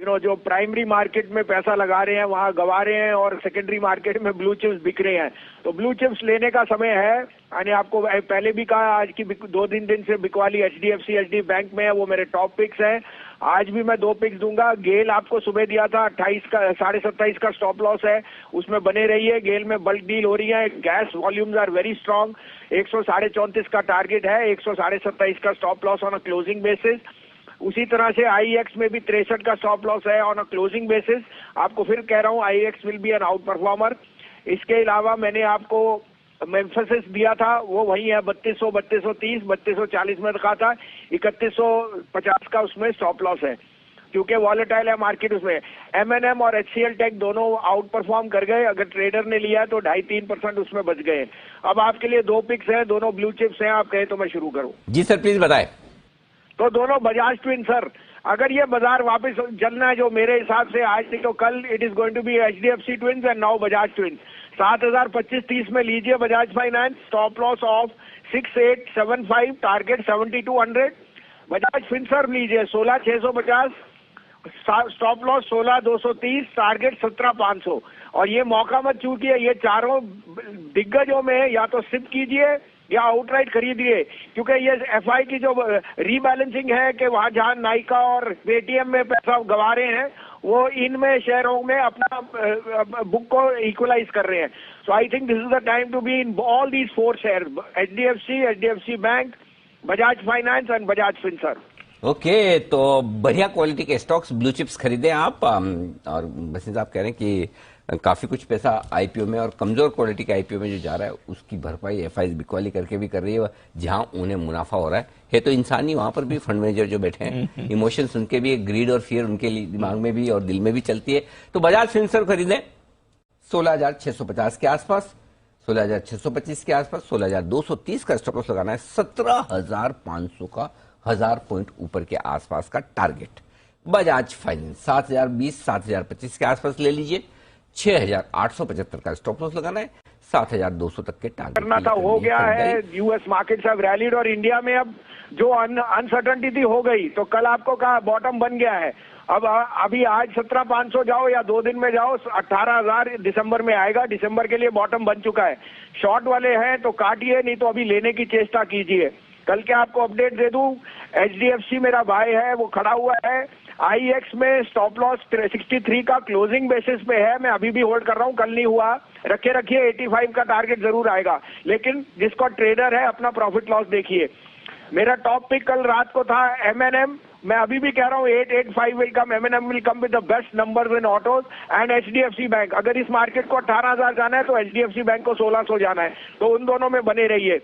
जो primary market में पैसा लगा रहे हैं वहां गवा रहे हैं और सेकेंडरी मार्केट में ब्लू चिप्स बिक रहे हैं। तो ब्लू चिप्स लेने का समय है। यानी आपको पहले भी कहा, आज की 2-3 दिन से बिकवाली एचडीएफसी बैंक में है, वो मेरे टॉप पिक्स हैं। आज भी मैं 2 पिक्स दूंगा। गेल आपको सुबह दिया था 28 का 27.5 का स्टॉप लॉस है, उसमें बने रहिए। गेल में बल्क डील हो रही है, gas volumes are very strong. 134 का टारगेट है, 127.5 का stop loss on a closing basis. उसी तरह से आईएक्स में भी 63 का स्टॉप लॉस है ऑन अ क्लोजिंग बेसिस। आपको फिर कह रहा हूं, IX will be an outperformer. इसके अलावा मैंने आपको एम्फेसिस दिया था, वो वही है 3200, 3230, 3240 में रखा था। 3150 का उसमें स्टॉप लॉस है, क्योंकि वॉलेटाइल है मार्केट। उसमें एमएनएम और एचसीएल टेक दोनों आउट परफॉर्म कर गए। अगर ट्रेडर ने लिया है तो 2.5-3% उसमें बच गए। अब आपके लिए 2 पिक्स हैं, दोनों ब्लू चिप्स हैं। आप कहें तो मैं शुरू करूं? जी सर, प्लीज बताएं। तो दोनों बजाज ट्विन सर। अगर ये बाजार वापस चलना है जो मेरे हिसाब से आज से, तो कल it is going to be HDFC twins and now Bajaj twins. 7,025-30 में लीजिए Bajaj Finance, stop loss of 6875, target 7200। Bajaj Finserv लीजिए 16,650, स्टॉप लॉस 16,230, टारगेट 17,500। और ये मौका मत चूकिए, ये चारों दिग्गजों में या तो सिप कीजिए या आउटराइट खरीदिए, क्योंकि ये एफआई की जो रीबैलेंसिंग है कि वहां जहां नाइका और पेटीएम में पैसा गवा रहे हैं, वो इनमें शेयरों में अपना बुक को इक्वलाइज कर रहे हैं। So I think this is the time to be in all these 4 share, HDFC bank, Bajaj finance and Bajaj Finserv. Okay, तो बढ़िया क्वालिटी के स्टॉक्स ब्लू चिप्स खरीदें आप। और बस आप कह रहे हैं कि काफी कुछ पैसा आईपीओ में और कमजोर क्वालिटी के आईपीओ में जो जा रहा है उसकी भरपाई एफआई बिकवाली करके भी कर रही है, जहां उन्हें मुनाफा हो रहा है तो इंसानी वहां पर भी फंड मैनेजर जो बैठे हैं, इमोशंस उनके भी, ग्रीड और फियर उनके दिमाग में भी और दिल में भी चलती है। तो बजाज फिनसर्व खरीदें 16,650 के आसपास, 16,625 के आसपास, 16,230 का स्टॉप लॉस लगाना है, 17,500 का 1000 पॉइंट ऊपर के आसपास का टारगेट। बजाज फाइनेंस 7,020, 7,025 के आसपास ले लीजिए, 6,875 का स्टॉप लॉस लगाना है, 7,200 तक के टारगेट करना था, हो गया है। यूएस मार्केट्स हैव रैलीड और इंडिया में अब जो अनसर्टेनिटी थी हो गई। तो कल आपको कहा बॉटम बन गया है। अब अभी आज 17,500 जाओ या 2 दिन में जाओ, 18,000 दिसंबर में आएगा। दिसंबर के लिए बॉटम बन चुका है। शॉर्ट वाले हैं तो काटिए, नहीं तो अभी लेने की चेष्टा कीजिए। कल के आपको अपडेट दे दूं, एचडीएफसी मेरा भाई है, वो खड़ा हुआ है। आईएक्स में स्टॉप लॉस 63 का क्लोजिंग बेसिस पे है, मैं अभी भी होल्ड कर रहा हूं। कल नहीं हुआ, रखिए 85 का टारगेट जरूर आएगा। लेकिन जिसको ट्रेडर है अपना प्रॉफिट लॉस देखिए। मेरा टॉप पिक कल रात को था एमएनएम। मैं अभी भी कह रहा हूं 885 विल कम, एमएनएम will come with the best numbers in autos and HDFC Bank. अगर इस मार्केट को 18,000 जाना है तो एचडीएफसी बैंक को 1,600 जाना है, तो उन दोनों में बने रहिए।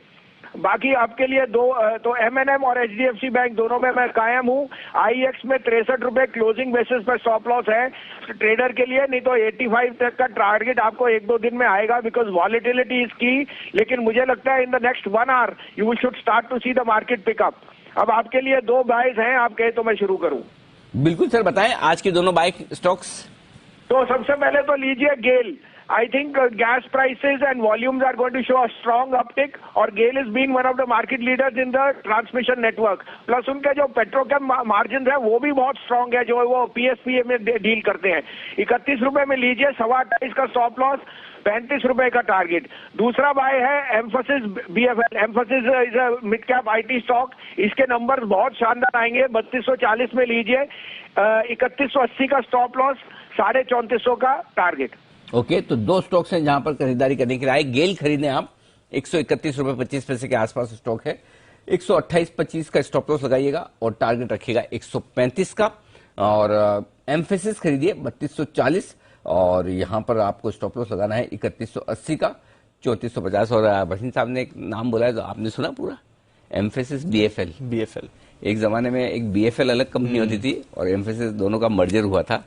बाकी आपके लिए तो एमएनएम और एचडीएफसी बैंक दोनों में मैं कायम हूं। आईएक्स में 63 रुपए क्लोजिंग बेसिस पर स्टॉप लॉस है ट्रेडर के लिए, नहीं तो 85 तक का टारगेट आपको 1-2 दिन में आएगा, बिकॉज वॉलेटिलिटी इज की। लेकिन मुझे लगता है in the next 1 hour you should start to see the market pickup. अब आपके लिए 2 बाइज हैं, आप कहे तो मैं शुरू करूं? बिल्कुल सर, बताएं आज की दोनों बाइक स्टॉक्स। तो सबसे पहले तो लीजिए गेल। I think gas prices and volumes are going to show a strong uptick, और GAIL is being one of the market leaders in the transmission network. Plus उनके जो पेट्रोकेम मार्जिन है वो भी बहुत स्ट्रांग है, जो वो पीएसपी में डील करते हैं। 31 रुपए में लीजिए, 28.25 का स्टॉप लॉस, 35 रुपए का टारगेट। दूसरा बाय है Mphasis BFL. Mphasis is a mid cap IT stock, इसके नंबर्स बहुत शानदार आएंगे। 3240 में लीजिए, 3180 का स्टॉप लॉस, 3450 का टारगेट। ओके, तो 2 स्टॉक्स हैं जहां पर खरीदारी करने के लिए आए। गेल खरीदें आप, 131 रुपए 25 पैसे के आसपास स्टॉक है, 128.25 का स्टॉप लॉस लगाइएगा और टारगेट रखिएगा 135 का। और एम्फेसिस खरीदिए 3240 और यहां पर आपको स्टॉप लॉस लगाना है 3180 का, 3450। और भसीन साहब ने एक नाम बोला है तो आपने सुना पूरा, एम्फेसिस बीएफएल। एक जमाने में एक बीएफएल अलग कंपनी होती थी और एम्फेसिस, दोनों का मर्जर हुआ था।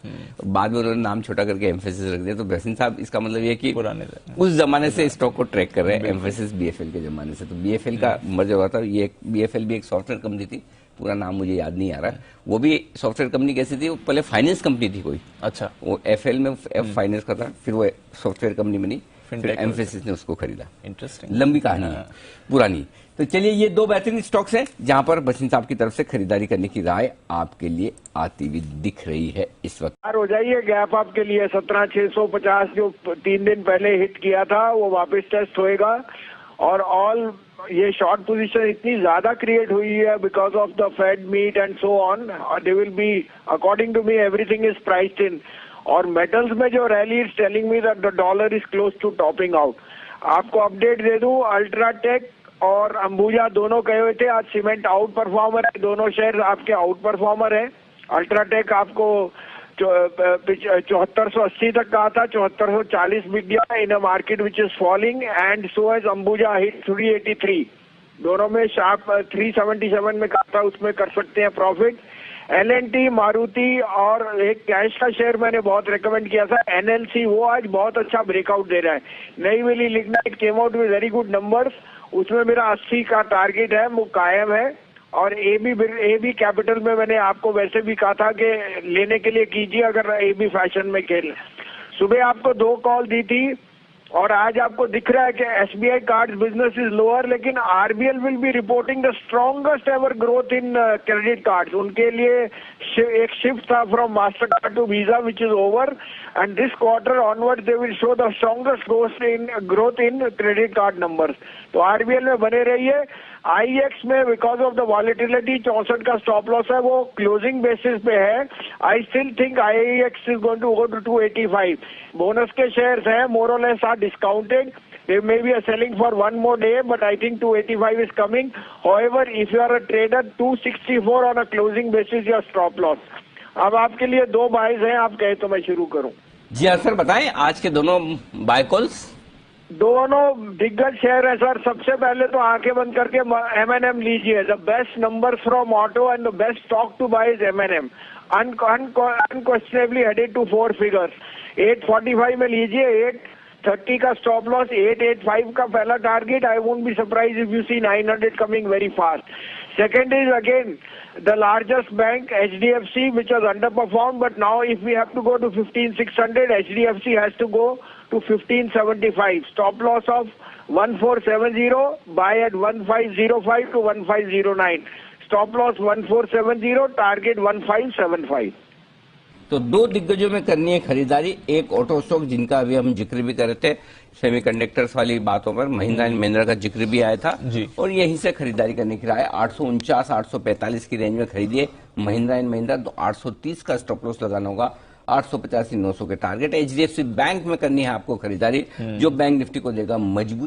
बाद में उन्होंने नाम छोटा करके एम्फेसिस रख दिया। तो भसीन साहब, इसका मतलब ये कि पुराने उस जमाने से स्टॉक को ट्रैक कर रहे हैं, एम्फेसिस बीएफएल के जमाने से। तो बीएफएल का मर्जर हुआ था। ये बीएफएल भी एक सॉफ्टवेयर कंपनी थी, पूरा नाम मुझे याद नहीं आ रहा। वो भी सॉफ्टवेयर कंपनी कैसी थी, वो पहले फाइनेंस कंपनी थी कोई। अच्छा, वो एफएल में फाइनेंस का था, फिर वो सॉफ्टवेयर कंपनी बनी, फिर एम्फेसिस ने उसको खरीदा। इंटरेस्टिंग, लंबी कहानी है, पुरानी। तो चलिए, ये दो बेहतरीन स्टॉक्स हैं जहां पर बसिन साहब की तरफ से खरीदारी करने की राय आपके लिए आती हुई दिख रही है इस वक्त। तैयार हो जाइए गैप अप के लिए। 17,650 जो 3 दिन पहले हिट किया था वो वापस टेस्ट होएगा। और ऑल ये शॉर्ट पोजीशन इतनी ज्यादा क्रिएट हुई है because of the Fed meet and so on, they will be according to me everything is priced in. और मेटल्स में जो rally is telling me that the dollar is close to topping out. आपको update दे दूं, UltraTech और अंबुजा दोनों कहे हुए थे आज सीमेंट आउट परफॉर्मर है, दोनों शेयर आपके आउट परफॉर्मर है। अल्ट्राटेक आपको 7480 तक कहा था, 7440 बिक गया in a market which is falling, and so as Ambuja hit 383। दोनों में शार्प 377 में कहा था, उसमें कर सकते हैं प्रॉफिट। एलएनटी, मारुति और एक कैश का शेयर मैंने बहुत रेकमेंड किया था एनएलसी, वो आज बहुत अच्छा ब्रेकआउट दे रहा है। Neyveli lignite came out with very good numbers, उसमें मेरा 80 का टारगेट है, वो कायम है। और एबी कैपिटल में मैंने आपको वैसे भी कहा था कि लेने के लिए कीजिए अगर एबी फैशन में खेल। सुबह आपको 2 कॉल दी थी और आज आपको दिख रहा है कि SBI cards business is lower, लेकिन RBL will be reporting the strongest ever growth in credit cards. उनके लिए एक शिफ्ट था from master card to Visa which is over, and this quarter onward they will show the strongest growth in credit card numbers. तो RBL में बने रहिए। आईएक्स में because of the volatility 64 का स्टॉप लॉस है, वो क्लोजिंग बेसिस पे है। I still think IX is going to go to 285। Bonus के शेयर्स हैं, मोर और less are discounted, they may be selling for one more day, but I think 285 is coming. However, if you are a trader, 264 on a closing basis your stop loss. अब आपके लिए 2 buys हैं, आप कहे तो मैं शुरू करूं। जी हाँ सर, बताएं आज के दोनों बाय कॉल्स। दोनों दिग्गज शेयर है सर। सबसे पहले तो आंखें बंद करके M&M लीजिए। The best number from auto and the best stock to buy is M&M, unquestionably headed to 4 figures. 845 में लीजिए, 830 का स्टॉप लॉस, 885 का पहला target. I won't be surprise if you see 900 coming very fast. Second is again the largest bank HDFC, which has underperformed, but now if we have to go to 15,600, HDFC has to go to 1575. Stop loss of 1470, buy at 1505 to 1509. Stop loss 1470, target 1575. तो 2 दिग्गजों में करनी है खरीदारी। एक auto stock जिनका अभी हम जिक्र भी कर रहे थे, सेमीकंडक्टर्स वाली बातों पर महिंद्रा एंड महिंद्रा का जिक्र भी आया था जी। और यहीं से खरीदारी करने की राय। 849 845 की रेंज में खरीदिए महिंद्रा एंड महिंद्रा। तो 830 का स्टॉप लॉस लगाना होगा, 885 900 के टारगेट। एचडीएफसी बैंक में करनी है आपको खरीदारी, जो बैंक निफ्टी को देगा मजबूत।